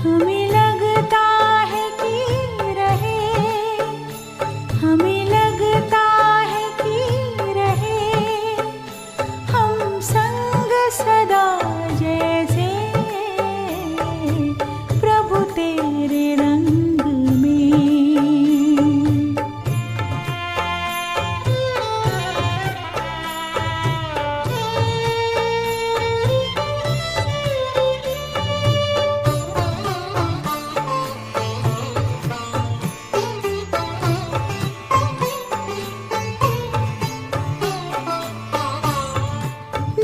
हमें लगता है कि रहे, हमें लगता है कि रहे हम संग सदा जैसे प्रभु तेरे रंग में।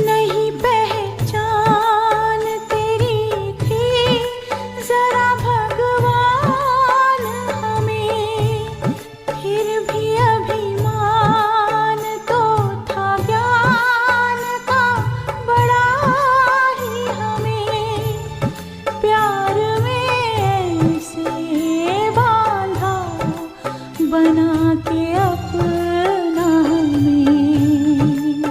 नहीं पहचान तेरी थी जरा भगवान हमें, फिर भी अभिमान तो था ज्ञान का बड़ा ही हमें। प्यार में ऐसे बांधा बना के अपना हमें,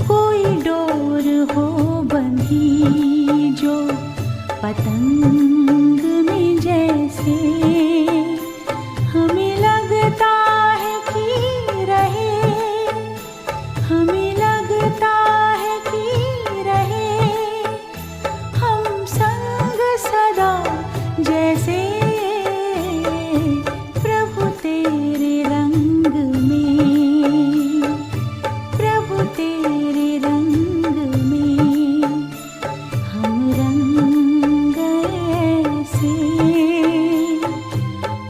कोई डोर हो बंधी जो पतंग में जैसे, हमें लगता है कि रहे, हमें लगता है कि रहे हम संग सदा जैसे प्रभु तेरे रंग में, प्रभु तेरे रंग में हम रंग ऐसे,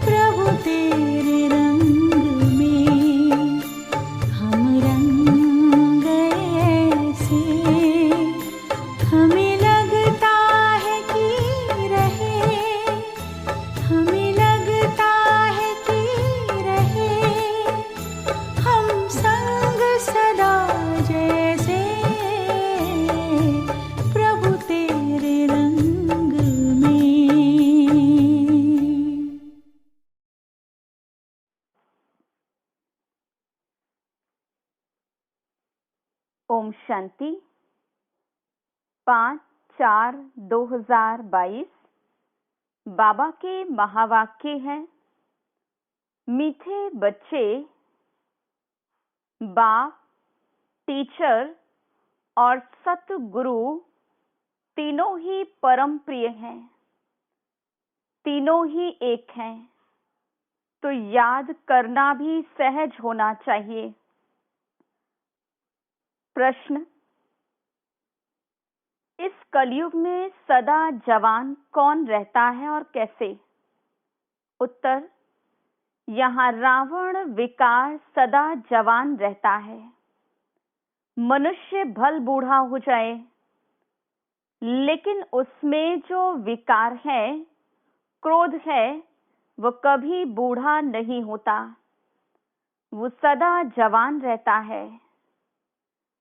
प्रभु तेरे रंग में हम रंग ऐसे। हमें लगता है कि रहे, हमें लगता है कि रहे हम संग सदा जैसे प्रभु तेरे रंग में। ओम शांति। 5/4/2022 बाबा के महावाक्य हैं। मीठे बच्चे, बाप, टीचर और सतगुरु तीनों ही परम प्रिय हैं, तीनों ही एक हैं, तो याद करना भी सहज होना चाहिए। प्रश्न: इस कलयुग में सदा जवान कौन रहता है और कैसे? उत्तर: यहाँ रावण विकार सदा जवान रहता है। मनुष्य भल बूढ़ा हो जाए, लेकिन उसमें जो विकार है, क्रोध है, वो कभी बूढ़ा नहीं होता, वो सदा जवान रहता है।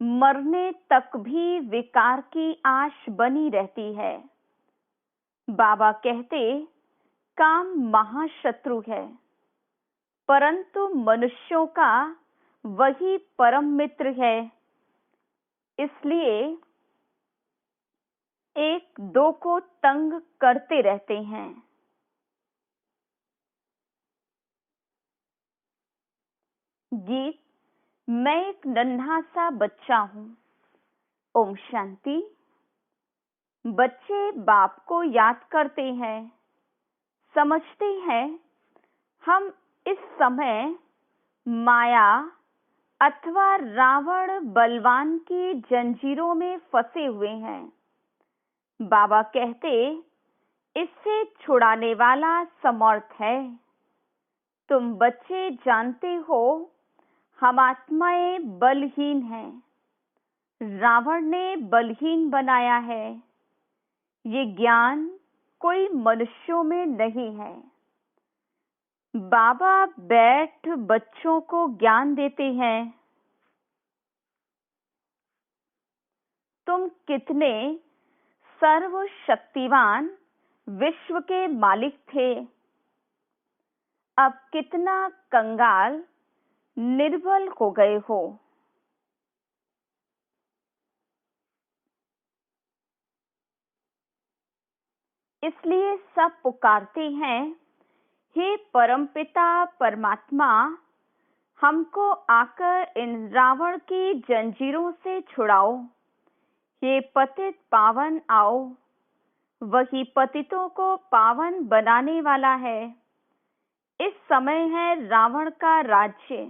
मरने तक भी विकार की आश बनी रहती है। बाबा कहते, काम महाशत्रु है, परंतु मनुष्यों का वही परम मित्र है। इसलिए एक दो को तंग करते रहते हैं। गीत: मैं एक नन्हा सा बच्चा हूँ। ओम शांति। बच्चे बाप को याद करते हैं, समझते हैं हम इस समय माया अथवा रावण बलवान की जंजीरों में फंसे हुए हैं। बाबा कहते, इससे छुड़ाने वाला समर्थ है। तुम बच्चे जानते हो हम आत्माएं बलहीन हैं, रावण ने बलहीन बनाया है। ये ज्ञान कोई मनुष्यों में नहीं है। बाबा बैठ बच्चों को ज्ञान देते हैं। तुम कितने सर्वशक्तिवान विश्व के मालिक थे, अब कितना कंगाल निर्बल हो गए हो। इसलिए सब पुकारते हैं, हे परमपिता परमात्मा, हमको आकर इन रावण की जंजीरों से छुड़ाओ। हे पतित पावन आओ। वही पतितों को पावन बनाने वाला है। इस समय है रावण का राज्य।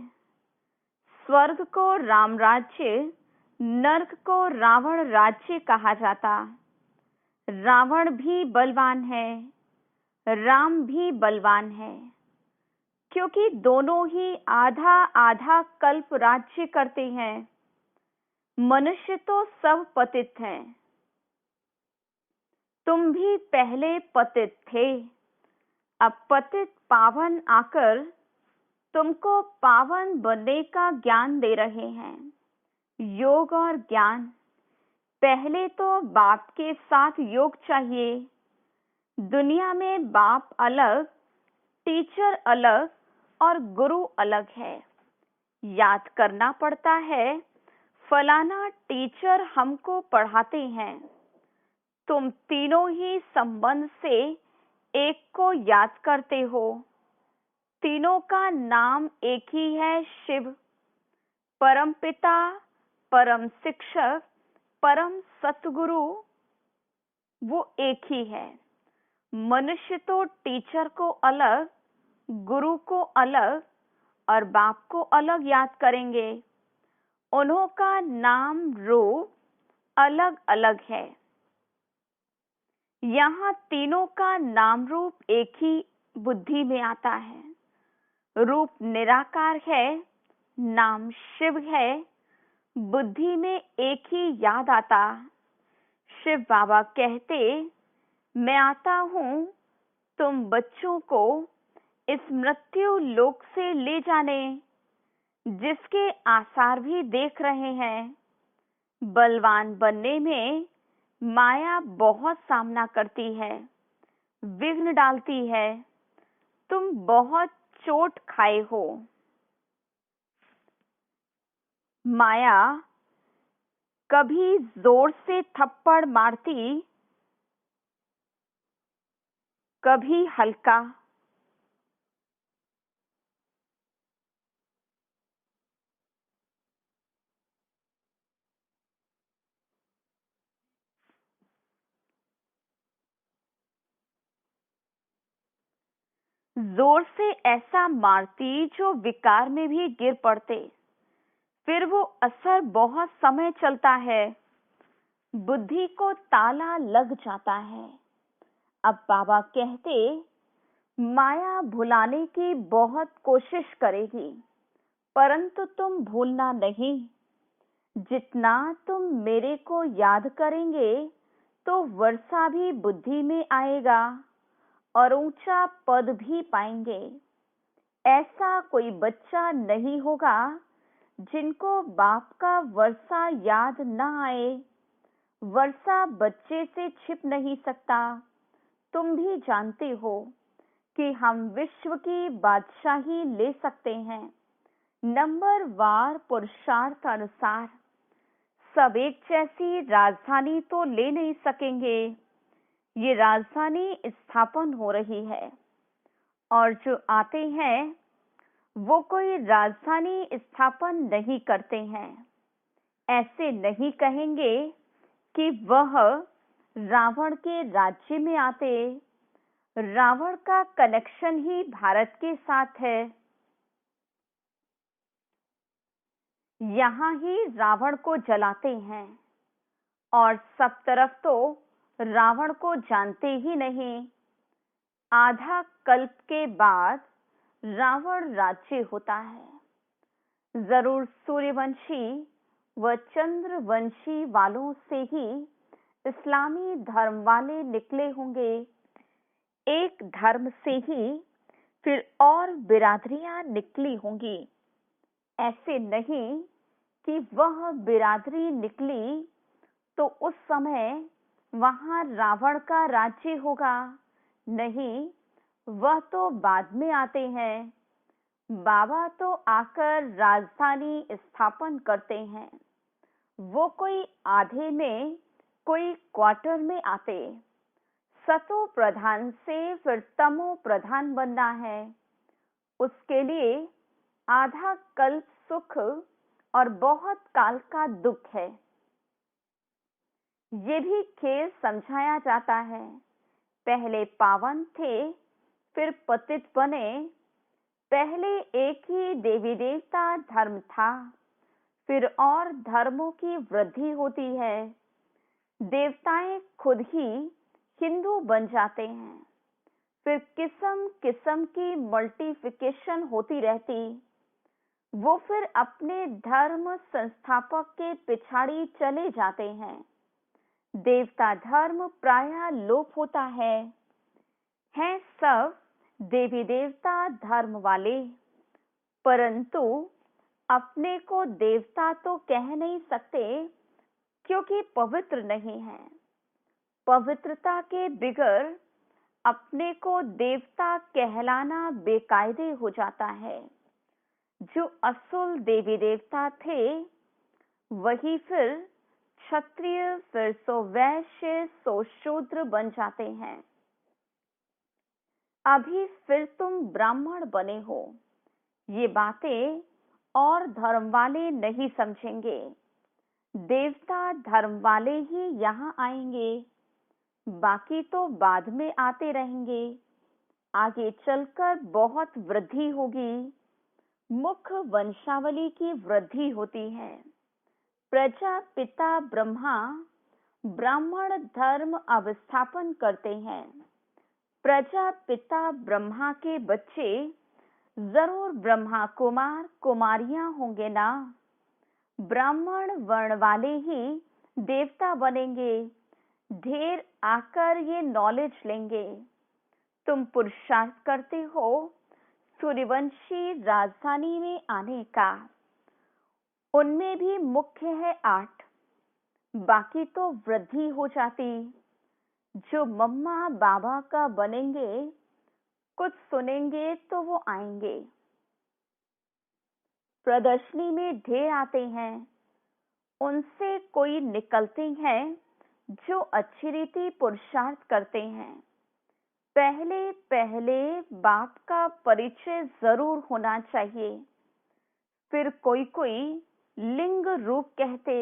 स्वर्ग को राम राज्य, नरक को रावण राज्य कहा जाता। रावण भी बलवान है, राम भी बलवान है, क्योंकि दोनों ही आधा आधा कल्प राज्य करते हैं। मनुष्य तो सब पतित हैं। तुम भी पहले पतित थे। अब पतित पावन आकर तुमको पावन बनने का ज्ञान दे रहे हैं। योग और ज्ञान। पहले तो बाप के साथ योग चाहिए। दुनिया में बाप अलग, टीचर अलग और गुरु अलग है। याद करना पड़ता है, फलाना टीचर हमको पढ़ाते हैं। तुम तीनों ही संबंध से एक को याद करते हो। तीनों का नाम एक ही है, शिव। परम पिता, परम शिक्षक, परम सतगुरु, वो एक ही है। मनुष्य तो टीचर को अलग, गुरु को अलग और बाप को अलग याद करेंगे। उन्हों का नाम रूप अलग अलग है। यहाँ तीनों का नाम रूप एक ही बुद्धि में आता है। रूप निराकार है, नाम शिव है, बुद्धि में एक ही याद आता। शिव बाबा कहते, मैं आता हूँ तुम बच्चों को इस मृत्यु लोक से ले जाने, जिसके आसार भी देख रहे हैं। बलवान बनने में माया बहुत सामना करती है, विघ्न डालती है। तुम बहुत चोट खाए हो। माया कभी जोर से थप्पड़ मारती, कभी हल्का। जोर से ऐसा मारती जो विकार में भी गिर पड़ते। फिर वो असर बहुत समय चलता है, बुद्धि को ताला लग जाता है। अब बाबा कहते, माया भुलाने की बहुत कोशिश करेगी, परंतु तुम भूलना नहीं। जितना तुम मेरे को याद करेंगे तो वर्षा भी बुद्धि में आएगा और ऊंचा पद भी पाएंगे। ऐसा कोई बच्चा नहीं होगा जिनको बाप का वर्षा याद न आए। वर्षा बच्चे से छिप नहीं सकता। तुम भी जानते हो कि हम विश्व की बादशाही ले सकते हैं, नंबर वार पुरुषार्थ अनुसार। सब एक जैसी राजधानी तो ले नहीं सकेंगे। ये राजधानी स्थापन हो रही है और जो आते हैं वो कोई राजधानी स्थापन नहीं करते हैं। ऐसे नहीं कहेंगे कि वह रावण के राज्य में आते। रावण का कनेक्शन ही भारत के साथ है। यहाँ ही रावण को जलाते हैं और सब तरफ तो रावण को जानते ही नहीं। आधा कल्प के बाद रावण राज्य होता है। जरूर सूर्यवंशी व चंद्रवंशी वालों से ही इस्लामी धर्म वाले निकले होंगे। एक धर्म से ही फिर और बिरादरियां निकली होंगी। ऐसे नहीं कि वह बिरादरी निकली तो उस समय वहां रावण का राज्य होगा। नहीं, वह तो बाद में आते हैं। बाबा तो आकर राजधानी स्थापन करते हैं। वो कोई आधे में, कोई क्वार्टर में आते। सतो प्रधान से फिर तमो प्रधान बनना है, उसके लिए आधा कल्प सुख और बहुत काल का दुख है। ये भी खेल समझाया जाता है। पहले पावन थे, फिर पतित बने। पहले एक ही देवी देवता धर्म था, फिर और धर्मों की वृद्धि होती है। देवताएं खुद ही हिंदू बन जाते हैं, फिर किस्म किस्म की मल्टीफिकेशन होती रहती। वो फिर अपने धर्म संस्थापक के पिछाड़ी चले जाते हैं। देवता धर्म प्रायः लोप होता है। हैं सब देवी देवता धर्म वाले, परंतु अपने को देवता तो कह नहीं सकते, क्योंकि पवित्र नहीं है। पवित्रता के बिगर अपने को देवता कहलाना बेकायदे हो जाता है। जो असुल देवी देवता थे, वही फिर क्षत्रिय, फिर सो वैश्य, सो शूद्र बन जाते हैं। अभी फिर तुम ब्राह्मण बने हो। ये बातें और धर्म वाले नहीं समझेंगे। देवता धर्म वाले ही यहाँ आएंगे, बाकी तो बाद में आते रहेंगे। आगे चलकर बहुत वृद्धि होगी। मुख्य वंशावली की वृद्धि होती है। प्रजापिता ब्रह्मा ब्राह्मण धर्म अवस्थापन करते हैं। प्रजापिता ब्रह्मा के बच्चे जरूर ब्रह्मा कुमार कुमारियां होंगे ना। ब्राह्मण वर्ण वाले ही देवता बनेंगे। ढेर आकर ये नॉलेज लेंगे। तुम पुरुषार्थ करते हो सूर्यवंशी राजधानी में आने का। उनमें भी मुख्य है 8, बाकी तो वृद्धि हो जाती। जो मम्मा बाबा का बनेंगे, कुछ सुनेंगे तो वो आएंगे। प्रदर्शनी में ढेर आते हैं, उनसे कोई निकलते हैं जो अच्छी रीति पुरुषार्थ करते हैं। पहले पहले बाप का परिचय जरूर होना चाहिए। फिर कोई कोई लिंग रूप कहते,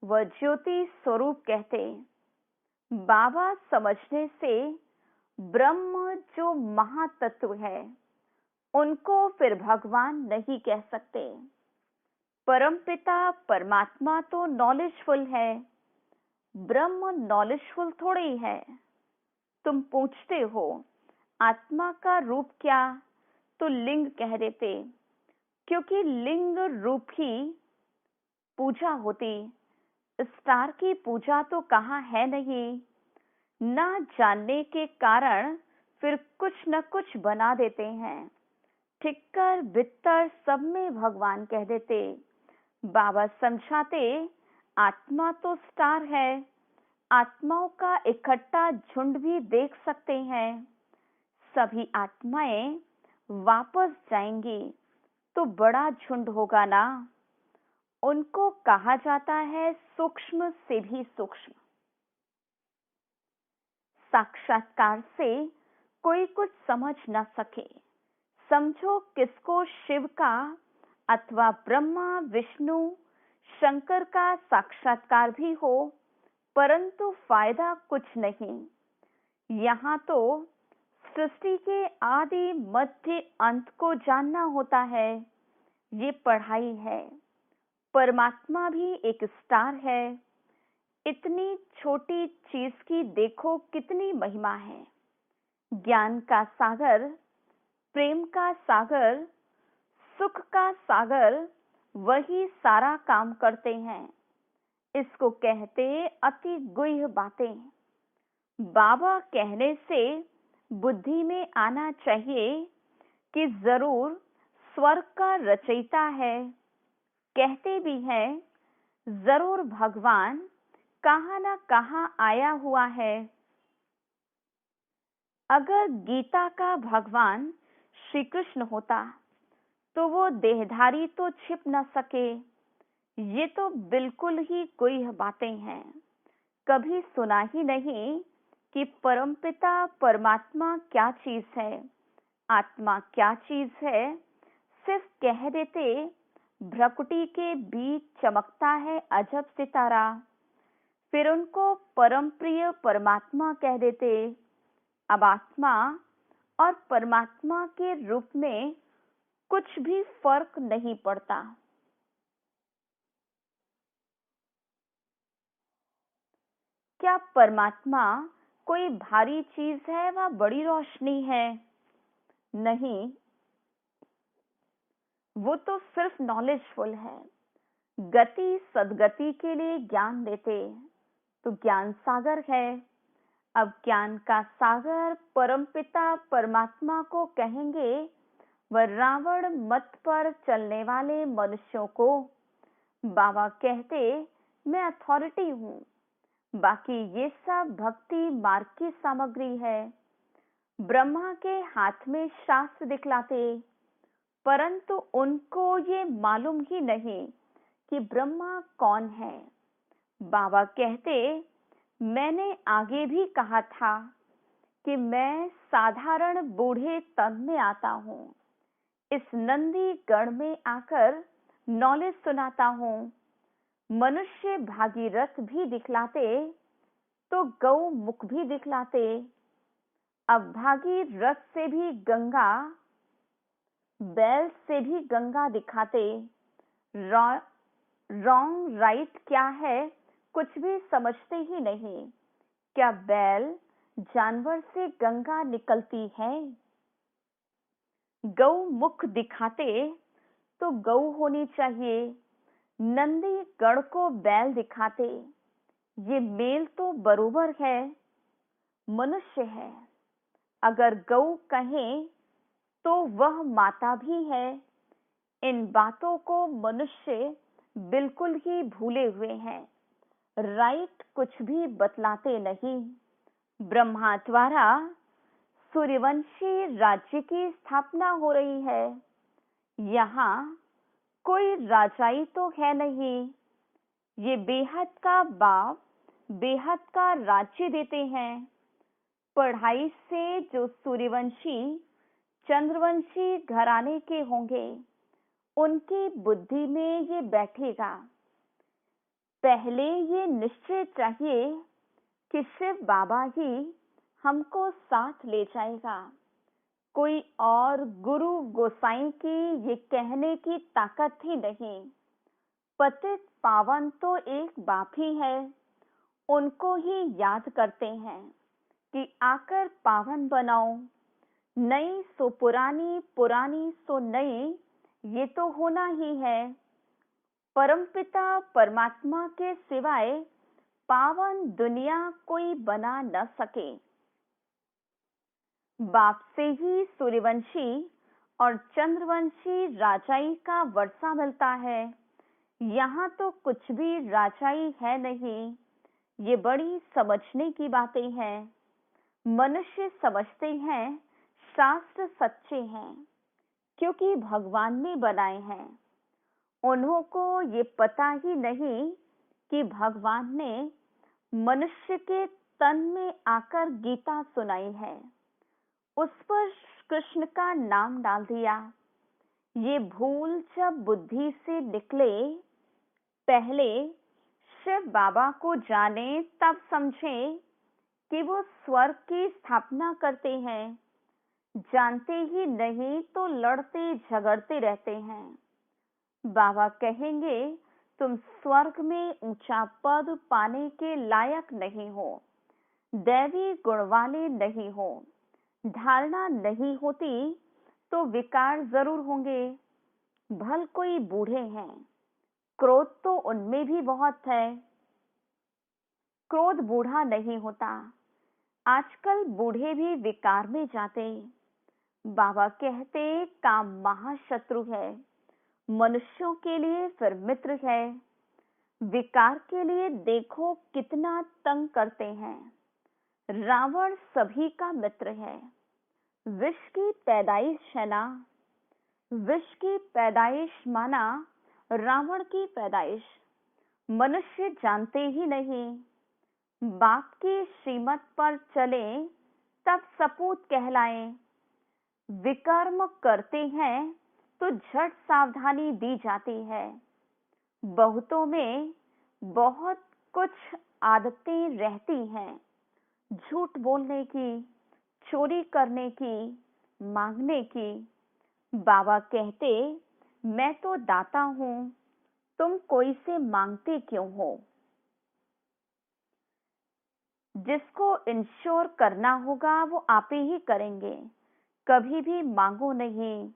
व ज्योति स्वरूप कहते। बाबा समझने से ब्रह्म जो महातत्व है, उनको फिर भगवान नहीं कह सकते। परमपिता परमात्मा तो नॉलेजफुल है, ब्रह्म नॉलेजफुल थोड़ी है। तुम पूछते हो आत्मा का रूप क्या, तो लिंग कह देते, क्योंकि लिंग रूप ही पूजा होती। स्टार की पूजा तो कहाँ है नहीं। ना जानने के कारण फिर कुछ न कुछ बना देते हैं। ठिक्कर बित्तर सब में भगवान कह देते। बाबा समझाते, आत्मा तो स्टार है। आत्माओं का इकट्ठा झुंड भी देख सकते हैं। सभी आत्माएं वापस जाएंगी तो बड़ा झुंड होगा ना। उनको कहा जाता है सूक्ष्म से भी सूक्ष्म। साक्षात्कार से कोई कुछ समझ न सके, समझो किसको शिव का अथवा ब्रह्मा विष्णु शंकर का साक्षात्कार भी हो, परंतु फायदा कुछ नहीं। यहाँ तो सृष्टि के आदि मध्य अंत को जानना होता है। ये पढ़ाई है। परमात्मा भी एक स्टार है। इतनी छोटी चीज की देखो कितनी महिमा है। ज्ञान का सागर, प्रेम का सागर, सुख का सागर, वही सारा काम करते हैं। इसको कहते अति गुह्य बातें। बाबा कहने से बुद्धि में आना चाहिए कि जरूर स्वर्ग का रचयिता है। कहते भी हैं जरूर भगवान कहाँ न कहाँ आया हुआ है। अगर गीता का भगवान श्री कृष्ण होता तो वो देहधारी तो छिप न सके। ये तो बिल्कुल ही गुह्य बातें हैं। कभी सुना ही नहीं कि परमपिता परमात्मा क्या चीज है, आत्मा क्या चीज है, सिर्फ कह देते भ्रकुटी के बीच चमकता है अजब सितारा, फिर उनको परम प्रिय परमात्मा कह देते। अब आत्मा और परमात्मा के रूप में कुछ भी फर्क नहीं पड़ता। क्या परमात्मा कोई भारी चीज है व बड़ी रोशनी है? नहीं, वो तो सिर्फ नॉलेजफुल है। गति सदगति के लिए ज्ञान देते तो ज्ञान सागर है। अब ज्ञान का सागर परमपिता परमात्मा को कहेंगे, वह रावण मत पर चलने वाले मनुष्यों को। बाबा कहते मैं अथॉरिटी हूँ, बाकी ये सब भक्ति मार्ग की सामग्री है। ब्रह्मा के हाथ में शास्त्र दिखलाते, परंतु उनको ये मालूम ही नहीं कि ब्रह्मा कौन है। बाबा कहते मैंने आगे भी कहा था कि मैं साधारण बूढ़े तन में आता हूँ, इस नंदी गढ़ में आकर नॉलेज सुनाता हूँ। मनुष्य भागीरथ भी दिखलाते तो गौ मुख भी दिखलाते। अब भागीरथ से भी गंगा, बैल से भी गंगा दिखाते। रॉन्ग राइट क्या है कुछ भी समझते ही नहीं। क्या बैल जानवर से गंगा निकलती है? गौ मुख दिखाते तो गौ होनी चाहिए। नंदी गढ़ को बैल दिखाते, ये मेल तो बरोबर है, मनुष्य है। अगर गौ कहें तो वह माता भी है। इन बातों को मनुष्य बिल्कुल ही भूले हुए हैं। राइट कुछ भी बतलाते नहीं। ब्रह्मा द्वारा सूर्यवंशी राज्य की स्थापना हो रही है। यहाँ कोई राजाई तो है नहीं। ये बेहद का बाप बेहद का राज्य देते हैं। पढ़ाई से जो सूर्यवंशी चंद्रवंशी घराने के होंगे, उनकी बुद्धि में ये बैठेगा। पहले ये निश्चय चाहिए कि शिव बाबा ही हमको साथ ले जाएगा। कोई और गुरु गोसाई की ये कहने की ताकत ही नहीं। पतित पावन तो एक बाप ही है, उनको ही याद करते हैं कि आकर पावन बनाओ। नई सो पुरानी, पुरानी सो नई, ये तो होना ही है। परमपिता परमात्मा के सिवाय पावन दुनिया कोई बना न सके। बाप से ही सूर्यवंशी और चंद्रवंशी राजाई का वर्षा मिलता है। यहाँ तो कुछ भी राजाई है नहीं। ये बड़ी समझने की बातें हैं। मनुष्य समझते हैं शास्त्र सच्चे हैं, क्योंकि भगवान ने बनाए हैं। उन्हों को ये पता ही नहीं कि भगवान ने मनुष्य के तन में आकर गीता सुनाई है, उस पर कृष्ण का नाम डाल दिया। ये भूल जब बुद्धि से निकले, पहले शिव बाबा को जाने तब समझे कि वो स्वर्ग की स्थापना करते हैं। जानते ही नहीं तो लड़ते झगड़ते रहते हैं। बाबा कहेंगे तुम स्वर्ग में ऊंचा पद पाने के लायक नहीं हो, दैवी गुण वाले नहीं हो। धारणा नहीं होती तो विकार जरूर होंगे। भल कोई बूढ़े हैं, क्रोध तो उनमें भी बहुत है। क्रोध बूढ़ा नहीं होता। आजकल बूढ़े भी विकार में जाते। बाबा कहते काम महाशत्रु है, मनुष्यों के लिए फिर मित्र है। विकार के लिए देखो कितना तंग करते हैं। रावण सभी का मित्र है। विष की पैदाइश है ना, विष की पैदाइश माना रावण की पैदाइश। मनुष्य जानते ही नहीं। बाप की श्रीमत पर चले तब सपूत कहलाएं। विकर्म करते हैं तो झट सावधानी दी जाती है। बहुतों में बहुत कुछ आदतें रहती हैं, झूठ बोलने की, चोरी करने की, मांगने की। बाबा कहते, मैं तो दाता हूं, तुम कोई से मांगते क्यों हो? जिसको इंश्योर करना होगा वो आप ही करेंगे, कभी भी मांगो नहीं।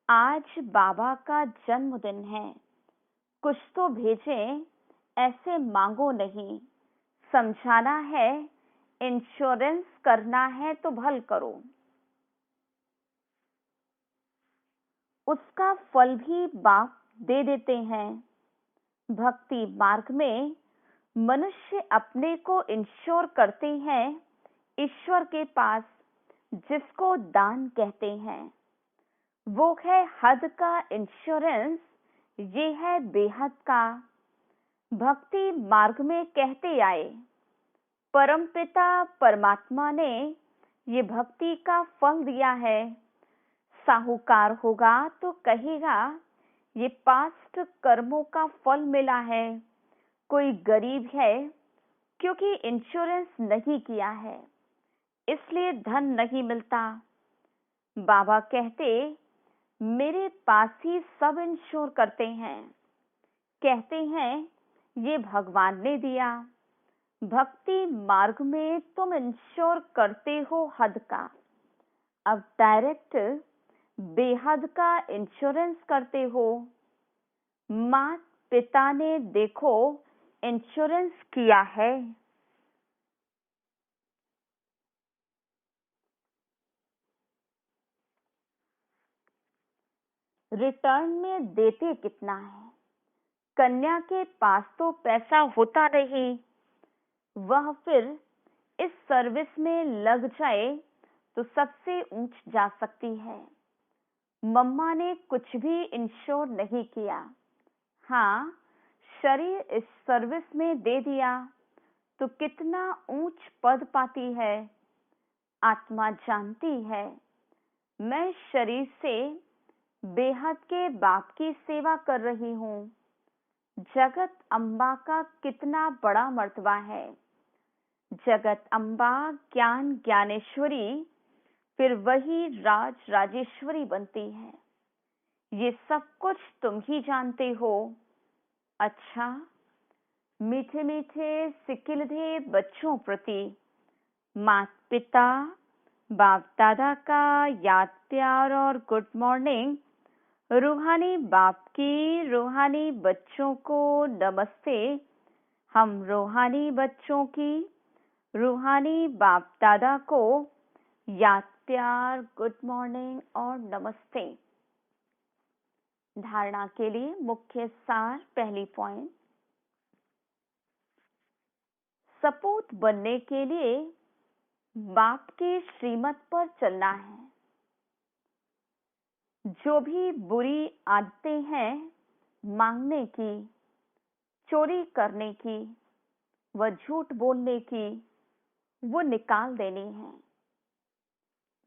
आज बाबा का जन्मदिन है, कुछ तो भेजें, ऐसे मांगो नहीं। समझाना है, इंश्योरेंस करना है तो भल करो। उसका फल भी बाप दे देते हैं। भक्ति मार्ग में मनुष्य अपने को इंश्योर करते हैं ईश्वर के पास, जिसको दान कहते हैं। वो है हद का इंश्योरेंस, ये है बेहद का। भक्ति मार्ग में कहते आए, परमपिता परमात्मा ने ये भक्ति का फल दिया है। साहूकार होगा तो कहेगा ये पास्ट कर्मों का फल मिला है। कोई गरीब है क्योंकि इंश्योरेंस नहीं किया है, इसलिए धन नहीं मिलता। बाबा कहते, मेरे पास ही सब इंश्योर करते हैं। कहते हैं ये भगवान ने दिया। भक्ति मार्ग में तुम इंश्योर करते हो हद का, अब डायरेक्ट बेहद का इंश्योरेंस करते हो। मात पिता ने देखो इंश्योरेंस किया है। रिटर्न में देते कितना है? कन्या के पास तो पैसा होता नहीं, वह फिर इस सर्विस में लग जाए तो सबसे ऊंच जा सकती है। मम्मा ने कुछ भी इंश्योर नहीं किया। हाँ, शरीर इस सर्विस में दे दिया तो कितना ऊंच पद पाती है। आत्मा जानती है, मैं शरीर से बेहद के बाप की सेवा कर रही हूँ। जगत अम्बा का कितना बड़ा मर्तबा है। जगत अम्बा ज्ञान ज्ञानेश्वरी, फिर वही राज राजेश्वरी बनती है। ये सब कुछ तुम ही जानते हो। अच्छा, मीठे मीठे सिकिलधे बच्चों प्रति माता पिता बाप दादा का याद प्यार और गुड मॉर्निंग। रूहानी बाप की रूहानी बच्चों को नमस्ते। हम रूहानी बच्चों की रूहानी बाप दादा को याद प्यार, गुड मॉर्निंग और नमस्ते। धारणा के लिए मुख्य सार, पहली पॉइंट, सपूत बनने के लिए बाप की श्रीमत पर चलना है। जो भी बुरी आदतें हैं, मांगने की, चोरी करने की व झूठ बोलने की, वो निकाल देनी है।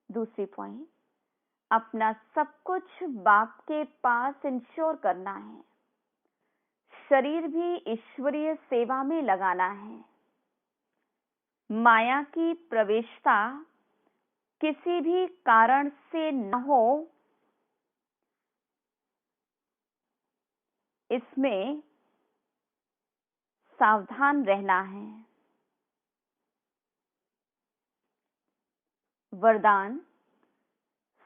दूसरी पॉइंट, अपना सब कुछ बाप के पास इंश्योर करना है। शरीर भी ईश्वरीय सेवा में लगाना है। माया की प्रवेशता किसी भी कारण से न हो, इसमें सावधान रहना है। वरदान,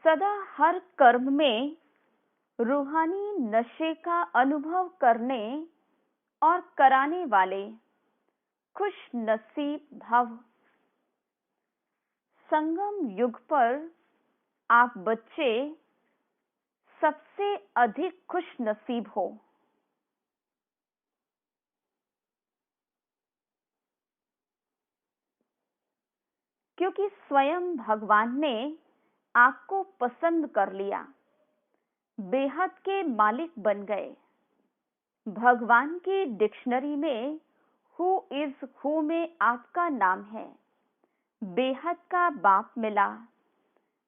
सदा हर कर्म में रूहानी नशे का अनुभव करने और कराने वाले खुश नसीब भव। संगम युग पर आप बच्चे सबसे अधिक खुश नसीब हो। क्योंकि स्वयं भगवान ने आपको पसंद कर लिया, बेहद के मालिक बन गए। भगवान की डिक्शनरी में हु इज हु में आपका नाम है। बेहद का बाप मिला,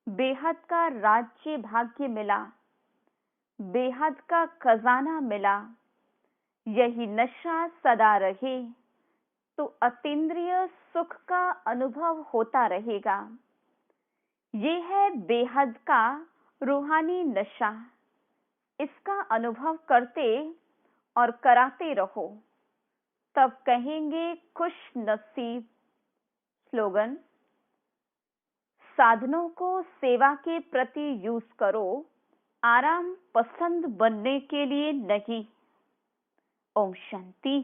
बेहद का राज्य भाग्य मिला, बेहद का खजाना मिला। यही नशा सदा रहे तो अतीन्द्रिय सुख का अनुभव होता रहेगा। ये है बेहद का रूहानी नशा। इसका अनुभव करते और कराते रहो, तब कहेंगे खुश नसीब। स्लोगन: साधनों को सेवा के प्रति यूज करो, आराम पसंद बनने के लिए नहीं। ओम शांति।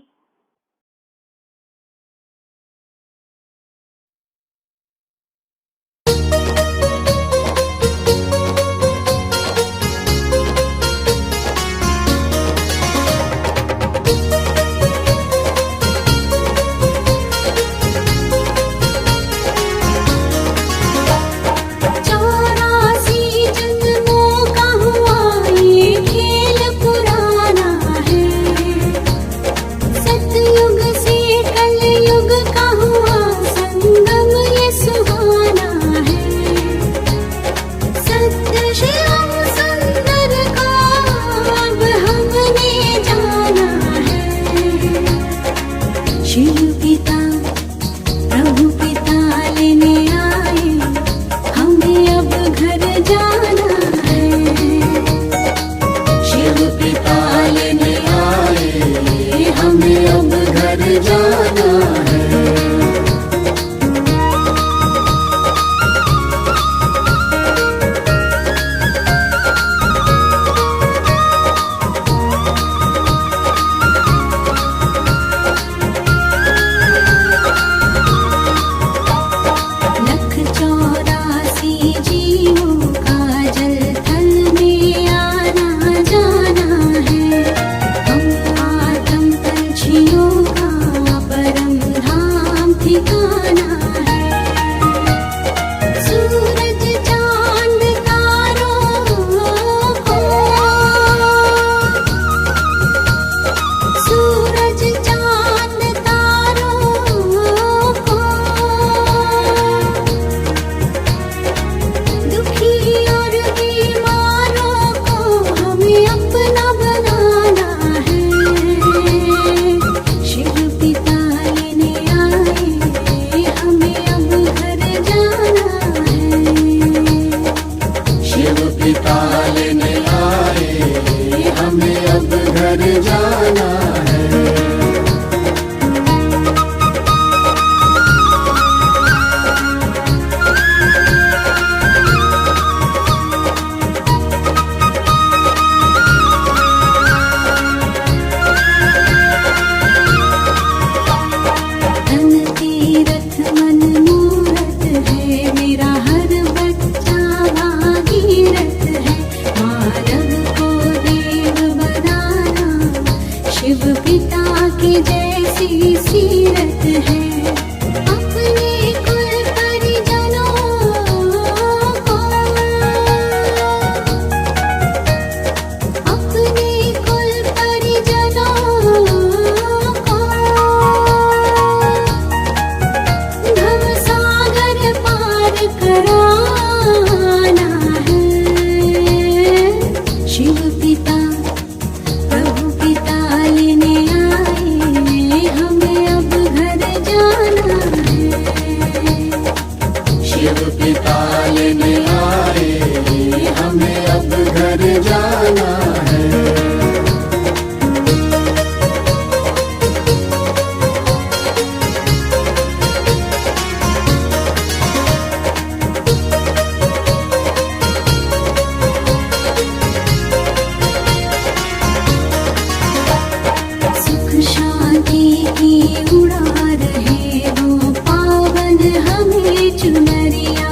उड़ा रहे वो पावन हमें चुनरिया।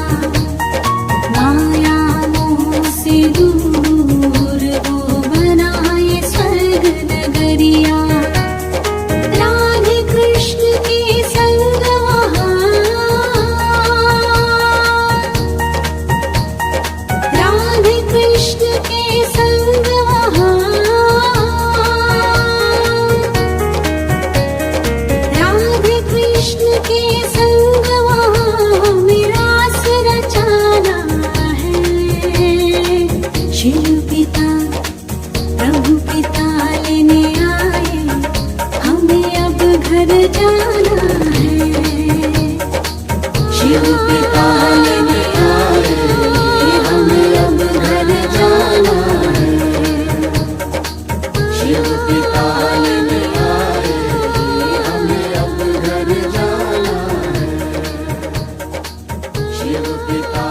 शिव पिता लेने आए, हमें अब घर जाना है। शिव पिता लेने आए, हमें अब घर जाना है। शिव पिता